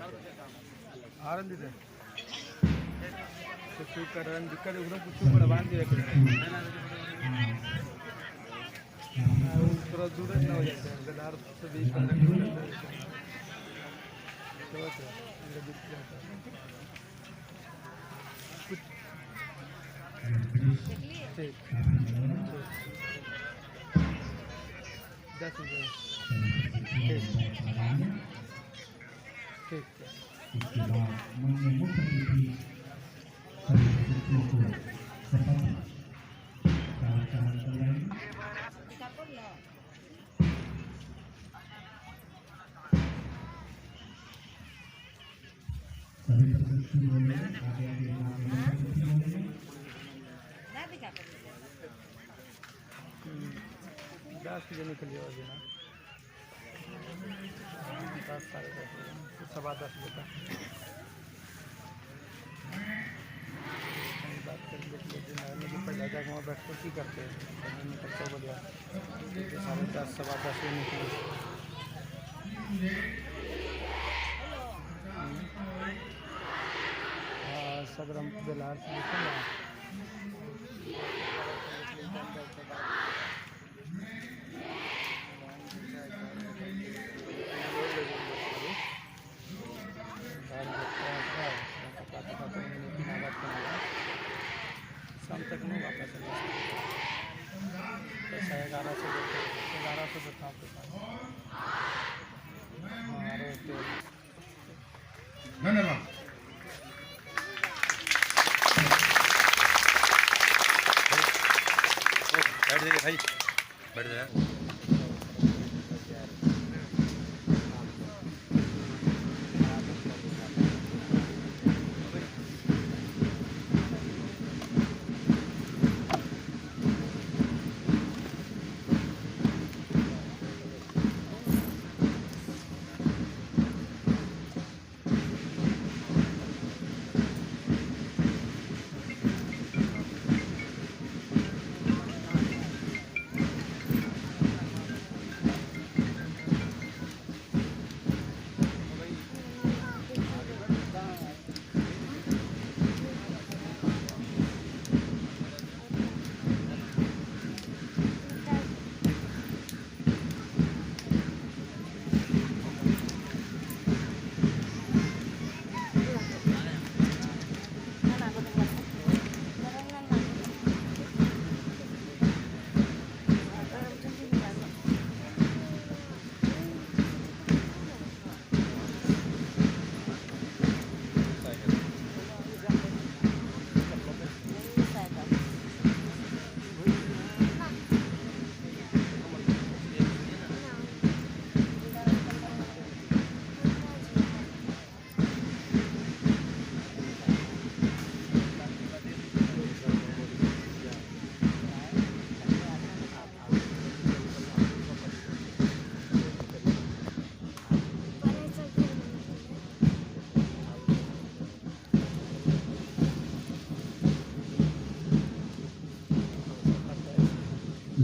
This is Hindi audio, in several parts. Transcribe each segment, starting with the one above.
आरंदी थे तो ठीक कर रहा है दिक्कत उधर कुछ बड़ा बांध दिया कर थोड़ा दूर ना हो जाता है गदार से भी 15 किलोमीटर तो इधर दिख जाता है ठीक 10 रुपये ठीक इसके बाद माननीय मुख्य अतिथि सभी सदस्यों को शपथ कार्यक्रम कराएंगे। सभी सदस्य बोले आगे आगे माननीय मुख्य अतिथि बोले 10 जने के लिए हो ना 10 साढ़े 10 सवा 10 बजे बात कर लेकिन पहले जाकर वहाँ बैठ कर करते हैं निकलते बढ़िया 10:30 सवा 10 बजे निकले हाँ सगरम बेलार से निकल शाम तक नहीं वापस पैसा 1100 बता धन्यवाद। बैठ जाइए भाई बैठ जाए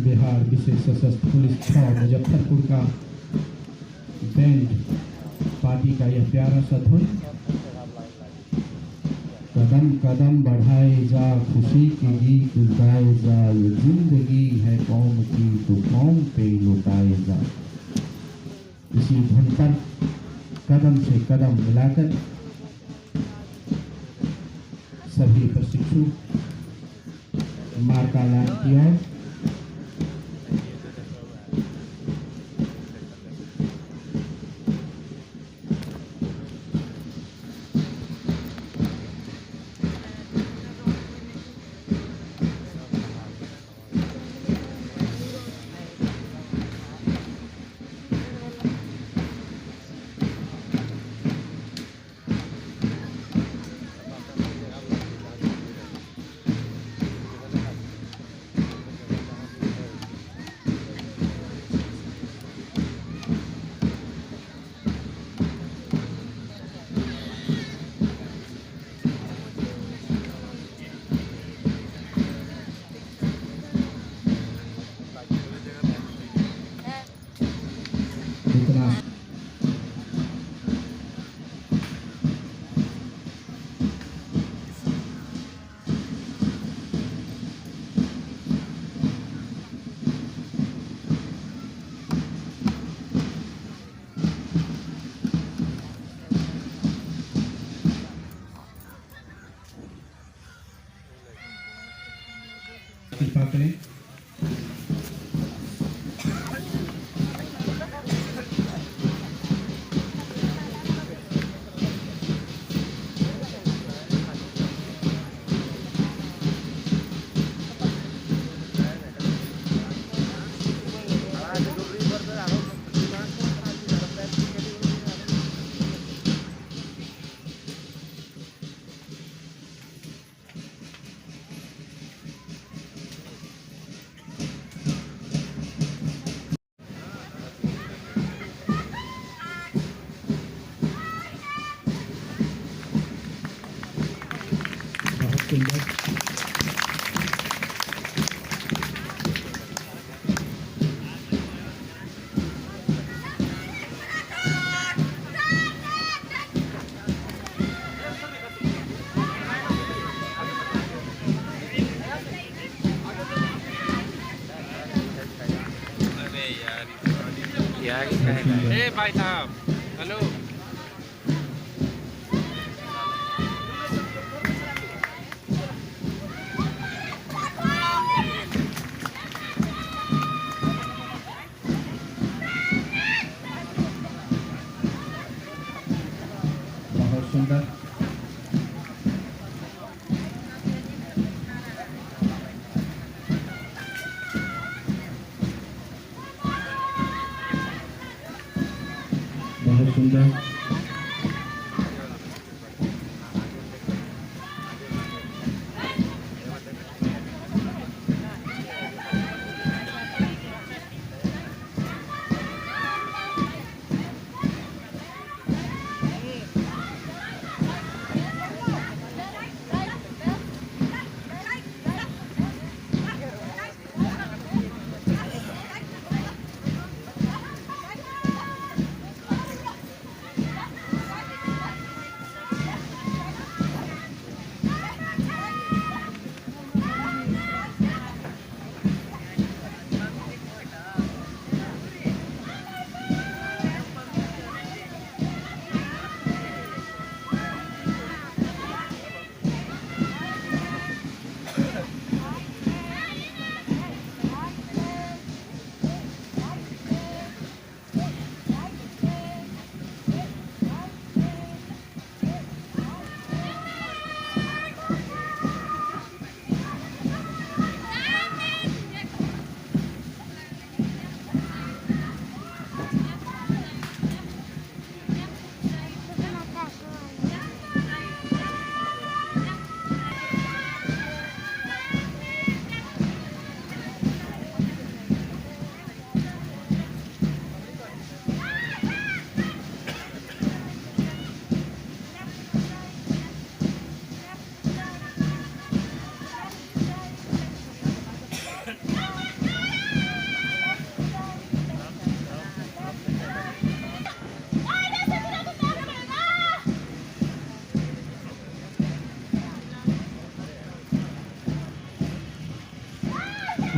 बिहार विशेष सशस्त्र पुलिस 6 मुजफ्फरपुर का बैंड पार्टी का यह प्यारा सा धुन कदम कदम बढ़ाए जा खुशी के गीत गाए जा ये जिंदगी है कौम की तो कौम पे लुटाए जा। इसी धुन पर कदम से कदम मिलाकर सभी प्रशिक्षु मार्का लाइन की ओर व्यवस्था करें। बहुत सुंदर। अरे यार आगे क्या है? ए भाई साहब, हेलो। बहुत सुंदर। बहुत सुंदर।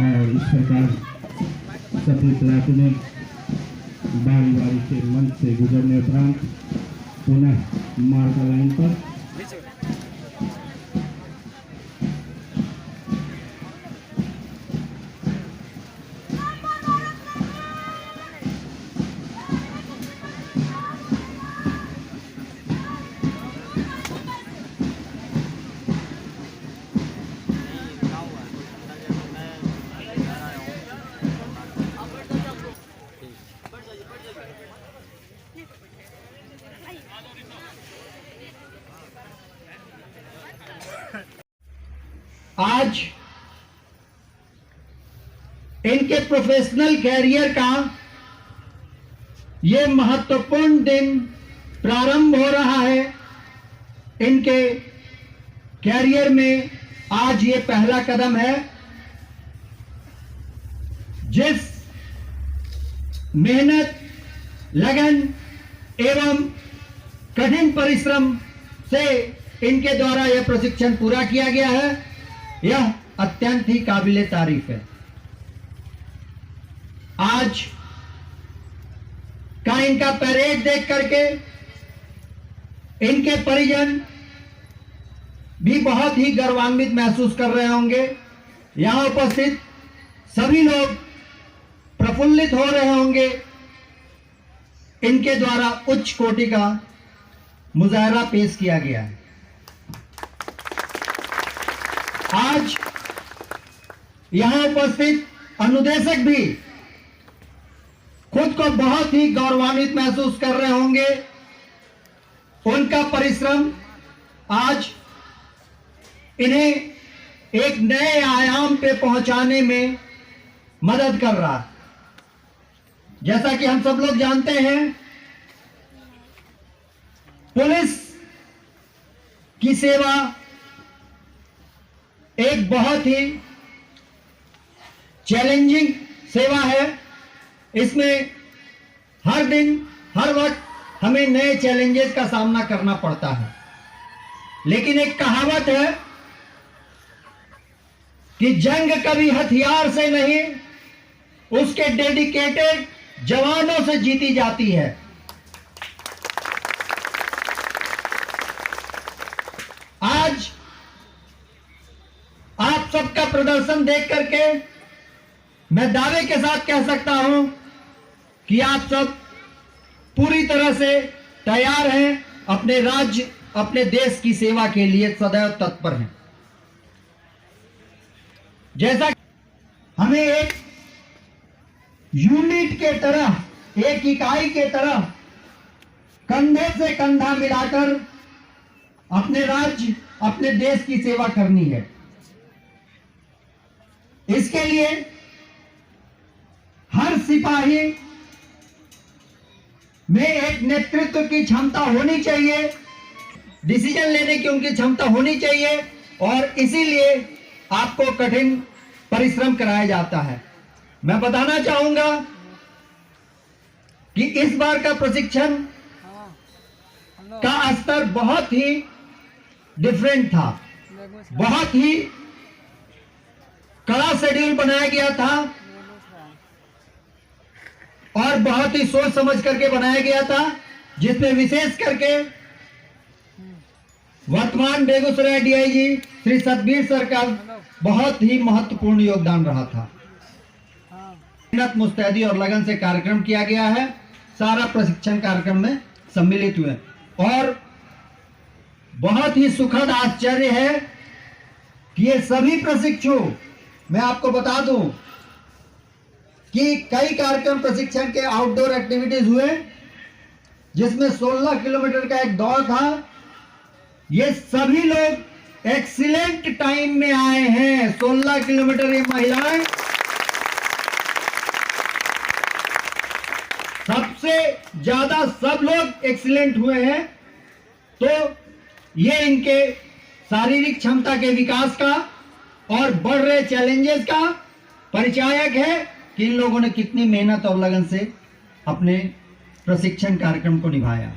और इस प्रकार सभी प्लाटूने बारी बारी से मंच से गुजरने उपरांत पुनः मार्ग लाइन पर आज इनके प्रोफेशनल कैरियर का ये महत्वपूर्ण दिन प्रारंभ हो रहा है। इनके कैरियर में आज ये पहला कदम है। जिस मेहनत, लगन एवं कठिन परिश्रम से इनके द्वारा यह प्रशिक्षण पूरा किया गया है, यह अत्यंत ही काबिले तारीफ है। आज का इनका परेड देख करके इनके परिजन भी बहुत ही गर्वान्वित महसूस कर रहे होंगे। यहां उपस्थित सभी लोग प्रफुल्लित हो रहे होंगे। इनके द्वारा उच्च कोटि का मुजाहरा पेश किया गया है। आज यहां उपस्थित अनुदेशक भी खुद को बहुत ही गौरवान्वित महसूस कर रहे होंगे। उनका परिश्रम आज इन्हें एक नए आयाम पे पहुंचाने में मदद कर रहा है। जैसा कि हम सब लोग जानते हैं, पुलिस की सेवा एक बहुत ही चैलेंजिंग सेवा है। इसमें हर दिन हर वक्त हमें नए चैलेंजेस का सामना करना पड़ता है। लेकिन एक कहावत है कि जंग कभी हथियार से नहीं, उसके डेडिकेटेड जवानों से जीती जाती है। आज आप सबका प्रदर्शन देख करके मैं दावे के साथ कह सकता हूं कि आप सब पूरी तरह से तैयार हैं, अपने राज्य अपने देश की सेवा के लिए सदैव तत्पर हैं। जैसा हमें एक यूनिट के तरह, एक इकाई के तरह कंधे से कंधा मिलाकर अपने राज्य अपने देश की सेवा करनी है। इसके लिए हर सिपाही में एक नेतृत्व की क्षमता होनी चाहिए, डिसीजन लेने की उनकी क्षमता होनी चाहिए, और इसीलिए आपको कठिन परिश्रम कराया जाता है। मैं बताना चाहूंगा कि इस बार का प्रशिक्षण का स्तर बहुत ही डिफरेंट था। बहुत ही कड़ा शेड्यूल बनाया गया था और बहुत ही सोच समझ करके बनाया गया था, जिसमें विशेष करके वर्तमान बेगूसराय डीआईजी श्री सतबीर सर का बहुत ही महत्वपूर्ण योगदान रहा था। मेहनत, मुस्तैदी और लगन से कार्यक्रम किया गया है। सारा प्रशिक्षण कार्यक्रम में सम्मिलित हुए और बहुत ही सुखद आश्चर्य है कि ये सभी प्रशिक्षु, मैं आपको बता दूं कि कई कार्यक्रम प्रशिक्षण के आउटडोर एक्टिविटीज हुए, जिसमें 16 किलोमीटर का एक दौड़ था। ये सभी लोग एक्सीलेंट टाइम में आए हैं। 16 किलोमीटर ये महिलाएं सबसे ज्यादा सब लोग एक्सीलेंट हुए हैं। तो ये इनके शारीरिक क्षमता के विकास का और बढ़ रहे चैलेंजेस का परिचायक है कि इन लोगों ने कितनी मेहनत और लगन से अपने प्रशिक्षण कार्यक्रम को निभाया।